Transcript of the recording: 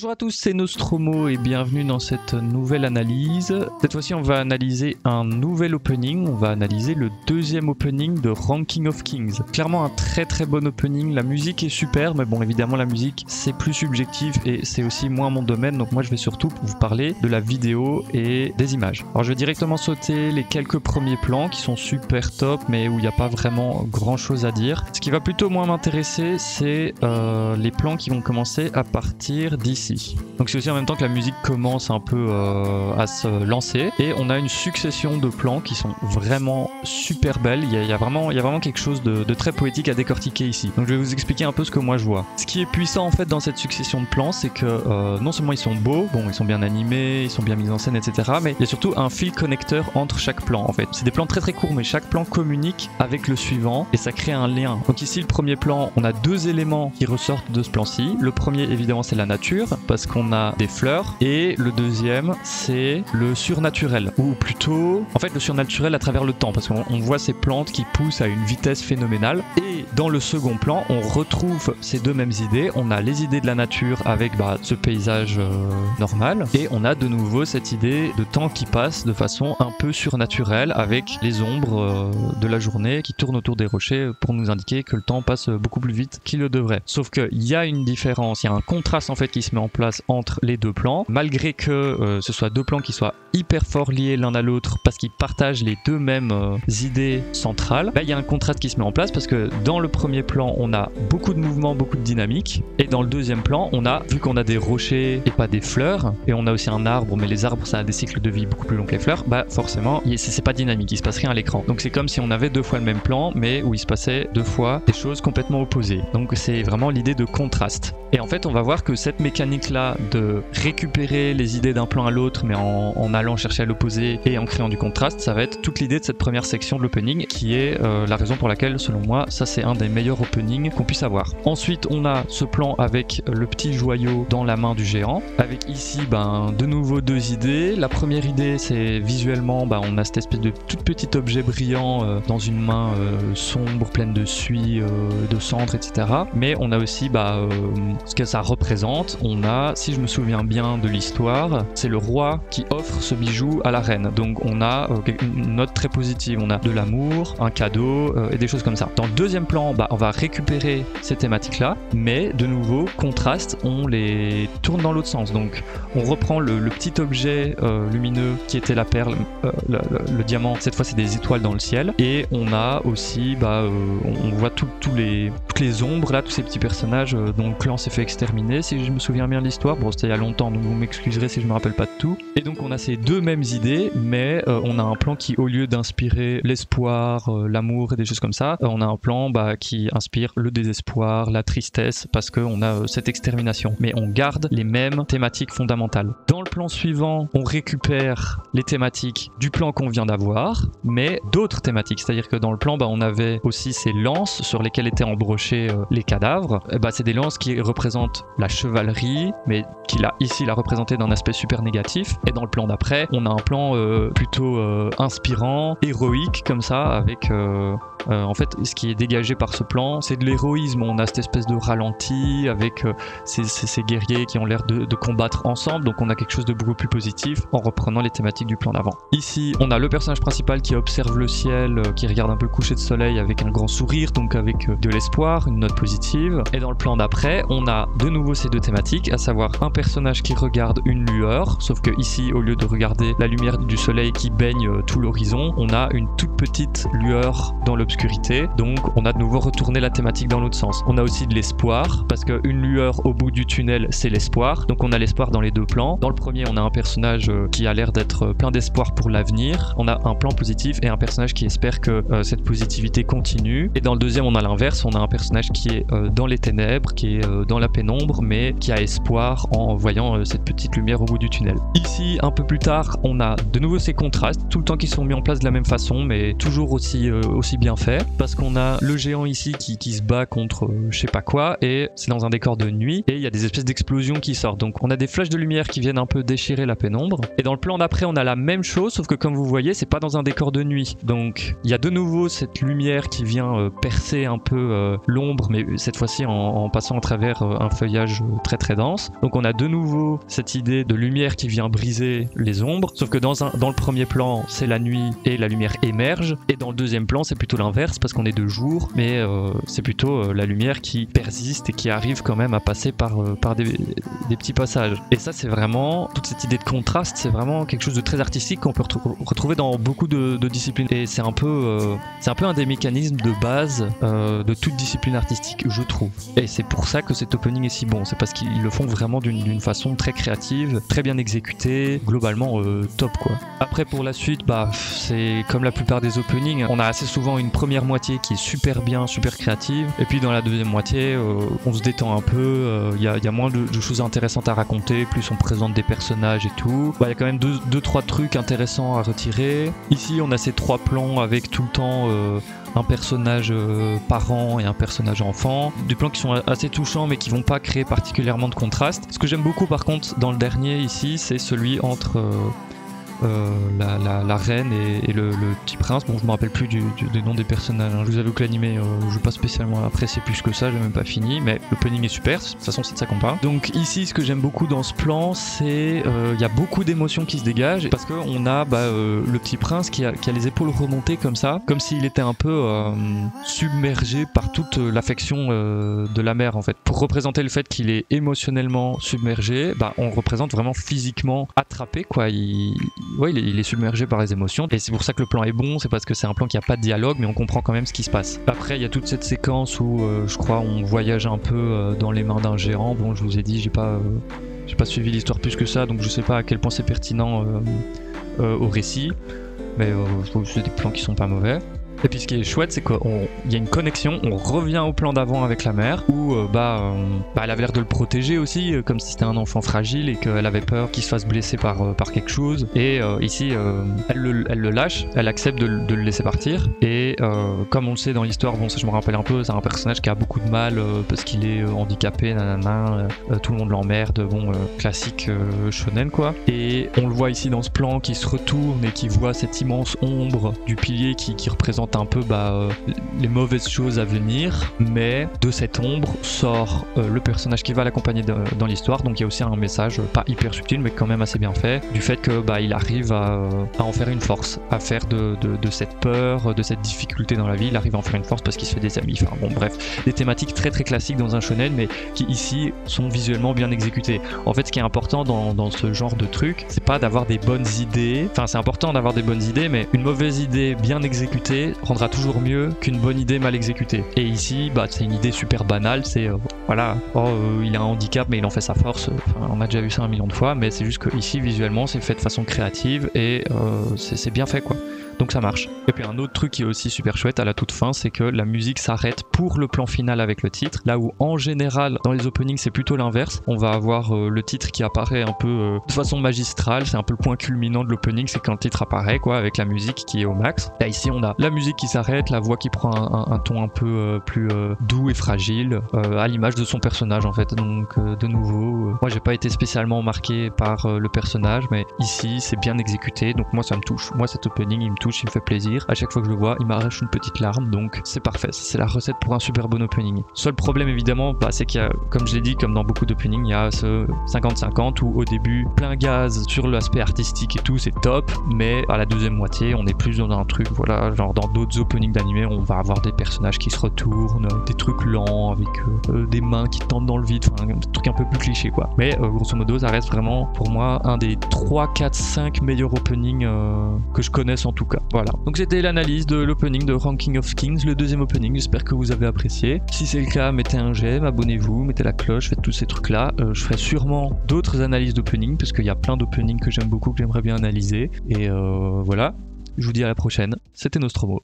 Bonjour à tous, c'est Nostromo et bienvenue dans cette nouvelle analyse. Cette fois-ci, on va analyser un nouvel opening. On va analyser le deuxième opening de Ranking of Kings. Clairement un très bon opening. La musique est super, mais bon, évidemment, la musique, c'est plus subjectif et c'est aussi moins mon domaine. Donc moi, je vais surtout vous parler de la vidéo et des images. Alors, je vais directement sauter les quelques premiers plans qui sont super top, mais où il n'y a pas vraiment grand-chose à dire. Ce qui va plutôt moins m'intéresser, c'est les plans qui vont commencer à partir d'ici. Donc c'est aussi en même temps que la musique commence un peu à se lancer et on a une succession de plans qui sont vraiment super belles. Il y a vraiment quelque chose de très poétique à décortiquer ici. Donc je vais vous expliquer un peu ce que moi je vois. Ce qui est puissant en fait dans cette succession de plans, c'est que non seulement ils sont beaux, bon ils sont bien animés, ils sont bien mis en scène, etc. Mais il y a surtout un fil connecteur entre chaque plan en fait. C'est des plans très courts, mais chaque plan communique avec le suivant et ça crée un lien. Donc ici le premier plan, on a deux éléments qui ressortent de ce plan-ci. Le premier évidemment c'est la nature, parce qu'on a des fleurs, et le deuxième c'est le surnaturel, ou plutôt en fait le surnaturel à travers le temps, parce qu'on voit ces plantes qui poussent à une vitesse phénoménale. Et dans le second plan on retrouve ces deux mêmes idées. On a les idées de la nature avec ce paysage normal, et on a de nouveau cette idée de temps qui passe de façon un peu surnaturelle avec les ombres de la journée qui tournent autour des rochers pour nous indiquer que le temps passe beaucoup plus vite qu'il le devrait. Sauf qu'il y a une différence, il y a un contraste en fait qui se met en place entre les deux plans, malgré que ce soit deux plans qui soient hyper fort liés l'un à l'autre parce qu'ils partagent les deux mêmes idées centrales. Là il y a un contraste qui se met en place parce que dans le premier plan on a beaucoup de mouvement, beaucoup de dynamique, et dans le deuxième plan on a, vu qu'on a des rochers et pas des fleurs, et on a aussi un arbre, mais les arbres ça a des cycles de vie beaucoup plus longs que les fleurs, forcément c'est pas dynamique, il se passe rien à l'écran. Donc c'est comme si on avait deux fois le même plan mais où il se passait deux fois des choses complètement opposées. Donc c'est vraiment l'idée de contraste. Et en fait on va voir que cette mécanique là de récupérer les idées d'un plan à l'autre mais en allant chercher à l'opposé et en créant du contraste, ça va être toute l'idée de cette première section de l'opening, qui est la raison pour laquelle selon moi ça c'est un des meilleurs openings qu'on puisse avoir. Ensuite on a ce plan avec le petit joyau dans la main du géant, avec ici de nouveau deux idées. La première idée c'est visuellement on a cette espèce de tout petit objet brillant dans une main sombre, pleine de suie, de cendres, etc. Mais on a aussi ce que ça représente. On a, si je me souviens bien de l'histoire, c'est le roi qui offre ce bijou à la reine. Donc on a une note très positive, on a de l'amour, un cadeau et des choses comme ça. Dans le deuxième plan, on va récupérer ces thématiques-là, mais de nouveau, contraste, on les tourne dans l'autre sens. Donc on reprend le petit objet lumineux qui était la perle, le diamant, cette fois c'est des étoiles dans le ciel, et on a aussi, on voit toutes les ombres là, tous ces petits personnages dont le clan s'est fait exterminer, si je me souviens bien de l'histoire. Bon, c'était il y a longtemps, donc vous m'excuserez si je me rappelle pas de tout. Et donc on a ces deux mêmes idées, mais on a un plan qui, au lieu d'inspirer l'espoir, l'amour et des choses comme ça, on a un plan qui inspire le désespoir, la tristesse, parce qu'on a cette extermination. Mais on garde les mêmes thématiques fondamentales. Dans le plan suivant, on récupère les thématiques du plan qu'on vient d'avoir, mais d'autres thématiques. C'est-à-dire que dans le plan, on avait aussi ces lances sur lesquelles étaient embrochés les cadavres. C'est des lances qui représentent la chevalerie, mais qui ici l'a représenté d'un aspect super négatif. Et dans le plan d'après, on a un plan plutôt inspirant, héroïque comme ça, avec en fait ce qui est dégagé par ce plan, c'est de l'héroïsme. On a cette espèce de ralenti avec ces guerriers qui ont l'air de combattre ensemble, donc on a quelque chose de beaucoup plus positif en reprenant les thématiques du plan d'avant. Ici on a le personnage principal qui observe le ciel, qui regarde un peu le coucher de soleil avec un grand sourire, donc avec de l'espoir, une note positive. Et dans le plan d'après on a de nouveau ces deux thématiques, à savoir un personnage qui regarde une lueur, sauf que ici au lieu de regarder la lumière du soleil qui baigne tout l'horizon, on a une toute petite lueur dans l'obscurité, donc on a de nouveau retourné la thématique dans l'autre sens. On a aussi de l'espoir, parce qu'une lueur au bout du tunnel c'est l'espoir, donc on a l'espoir dans les deux plans. Dans le premier on a un personnage qui a l'air d'être plein d'espoir pour l'avenir, on a un plan positif et un personnage qui espère que cette positivité continue. Et dans le deuxième on a l'inverse, on a un personnage qui est dans les ténèbres, qui est dans la pénombre, mais qui a espoir en voyant cette petite lumière au bout du tunnel. Ici un peu plus tard on a de nouveau ces contrastes, tout le temps qui sont mis en place de la même façon, mais toujours aussi bien fait parce qu'on a le géant ici qui se bat contre je sais pas quoi et c'est dans un décor de nuit et il y a des espèces d'explosions qui sortent. Donc on a des flashs de lumière qui viennent un peu déchirer la pénombre et dans le plan d'après on a la même chose sauf que comme vous voyez c'est pas dans un décor de nuit. Donc il y a de nouveau cette lumière qui vient percer un peu l'ombre mais cette fois-ci en passant à travers un feuillage très très dense. Donc on a de nouveau cette idée de lumière qui vient briser les ombres sauf que dans le premier plan c'est la nuit et la lumière émerge et dans le deuxième plan c'est plutôt l'inverse parce qu'on est de jour mais c'est plutôt la lumière qui persiste et qui arrive quand même à passer par des petits passages. Et ça c'est vraiment, toute cette idée de contraste c'est vraiment quelque chose de très artistique qu'on peut retrouver dans beaucoup de disciplines et c'est un peu un des mécanismes de base de toute discipline artistique je trouve. Et c'est pour ça que cet opening est si bon, c'est parce qu'ils le font vraiment d'une façon très créative, très bien exécutée, globalement top quoi. Après pour la suite c'est comme la plupart des openings, on a assez souvent une première moitié qui est super bien, super créative et puis dans la deuxième moitié on se détend un peu, il y a moins de choses intéressantes à raconter, plus on présente des personnages et tout. Il y a quand même deux trois trucs intéressants à retirer. Ici on a ces 3 plans avec tout le temps un personnage parent et un personnage enfant, des plans qui sont assez touchants mais qui vont pas créer particulièrement de contraste. Ce que j'aime beaucoup par contre dans le dernier ici c'est celui entre la reine et le petit prince. Bon je me rappelle plus des noms des personnages, hein. Je vous avoue que l'animé je n'ai pas spécialement apprécié plus que ça, j'ai même pas fini, mais l'opening est super, de toute façon c'est de ça qu'on parle. Donc ici ce que j'aime beaucoup dans ce plan c'est il y a beaucoup d'émotions qui se dégagent parce qu'on a le petit prince qui a les épaules remontées comme ça, comme s'il était un peu submergé par toute l'affection de la mère en fait. Pour représenter le fait qu'il est émotionnellement submergé, on représente vraiment physiquement attrapé quoi, il est submergé par les émotions et c'est pour ça que le plan est bon, c'est parce que c'est un plan qui a pas de dialogue mais on comprend quand même ce qui se passe. Après il y a toute cette séquence où je crois on voyage un peu dans les mains d'un géant. Bon je vous ai dit j'ai pas suivi l'histoire plus que ça donc je sais pas à quel point c'est pertinent au récit mais c'est des plans qui sont pas mauvais. Et puis ce qui est chouette c'est qu'il y a une connexion, on revient au plan d'avant avec la mère où elle avait l'air de le protéger aussi comme si c'était un enfant fragile et qu'elle avait peur qu'il se fasse blesser par quelque chose et ici elle le lâche, elle accepte de le laisser partir et comme on le sait dans l'histoire, bon ça je me rappelle un peu, c'est un personnage qui a beaucoup de mal parce qu'il est handicapé, nanana, tout le monde l'emmerde, bon classique shonen quoi. Et on le voit ici dans ce plan qui se retourne et qui voit cette immense ombre du pilier qui représente un peu les mauvaises choses à venir, mais de cette ombre sort le personnage qui va l'accompagner dans l'histoire. Donc il y a aussi un message pas hyper subtil mais quand même assez bien fait du fait que il arrive à en faire une force, à faire de cette peur, de cette difficulté dans la vie, il arrive à en faire une force parce qu'il se fait des amis. Enfin bon bref, des thématiques très très classiques dans un shonen mais qui ici sont visuellement bien exécutées. En fait ce qui est important dans ce genre de truc, c'est pas d'avoir des bonnes idées, enfin c'est important d'avoir des bonnes idées mais une mauvaise idée bien exécutée rendra toujours mieux qu'une bonne idée mal exécutée. Et ici, c'est une idée super banale, c'est il a un handicap mais il en fait sa force. Enfin, on a déjà vu ça 1 million de fois, mais c'est juste que ici visuellement c'est fait de façon créative et c'est bien fait quoi. Donc ça marche. Et puis un autre truc qui est aussi super chouette à la toute fin, c'est que la musique s'arrête pour le plan final avec le titre, là où en général dans les openings c'est plutôt l'inverse. On va avoir le titre qui apparaît un peu de façon magistrale, c'est un peu le point culminant de l'opening, c'est quand le titre apparaît quoi, avec la musique qui est au max. Là ici on a la musique qui s'arrête, la voix qui prend un ton un peu plus doux et fragile, à l'image de son personnage en fait. Donc de nouveau, moi j'ai pas été spécialement marqué par le personnage, mais ici c'est bien exécuté, donc moi ça me touche. Moi cet opening il me touche, il me fait plaisir. À chaque fois que je le vois, il m'arrache une petite larme, donc c'est parfait. C'est la recette pour un super bon opening. Seul problème évidemment, c'est qu'il y a, comme je l'ai dit, comme dans beaucoup d'openings, il y a ce 50-50 où au début, plein gaz sur l'aspect artistique et tout, c'est top, mais à la deuxième moitié, on est plus dans un truc, voilà, genre dans d'autres openings d'animé, on va avoir des personnages qui se retournent, des trucs lents avec des mains qui tentent dans le vide, enfin un truc un peu plus cliché quoi. Mais grosso modo, ça reste vraiment pour moi un des 3, 4, 5 meilleurs openings que je connaisse en tout cas. Voilà, donc c'était l'analyse de l'opening de Ranking of Kings, le deuxième opening, j'espère que vous avez apprécié. Si c'est le cas, mettez un j'aime, abonnez-vous, mettez la cloche, faites tous ces trucs là. Je ferai sûrement d'autres analyses d'opening, parce qu'il y a plein d'openings que j'aime beaucoup, que j'aimerais bien analyser. Et voilà, je vous dis à la prochaine, c'était Nostromo.